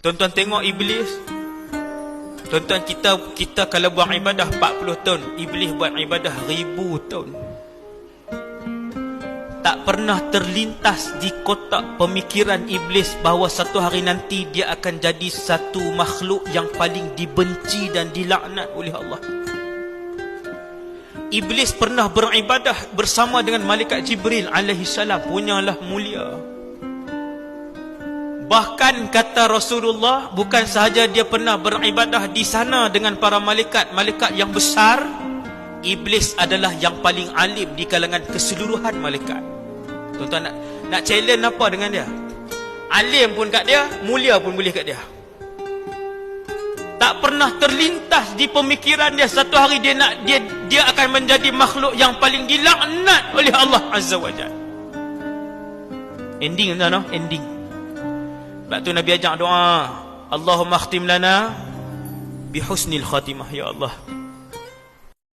Tuan-tuan tengok iblis. Tuan-tuan, kita kalau buat ibadah 40 tahun, iblis buat ibadah 1000 tahun. Tak pernah terlintas di kotak pemikiran iblis bahawa satu hari nanti dia akan jadi satu makhluk yang paling dibenci dan dilaknat oleh Allah. Iblis pernah beribadah bersama dengan malaikat Jibril alaihi salam, punyalah mulia. Bahkan kata Rasulullah, bukan sahaja dia pernah beribadah di sana dengan para malaikat yang besar, iblis adalah yang paling alim di kalangan keseluruhan malaikat. Tuan-tuan nak challenge apa dengan dia? Alim pun kat dia, mulia pun boleh kat dia. Tak pernah terlintas di pemikiran dia satu hari dia akan menjadi makhluk yang paling dilaknat oleh Allah Azza wa Jalla. Ending tuan-tuan, no? Ending. Sebab tu Nabi ajak doa, Allahumma khtim lana bihusnil khatimah, ya Allah,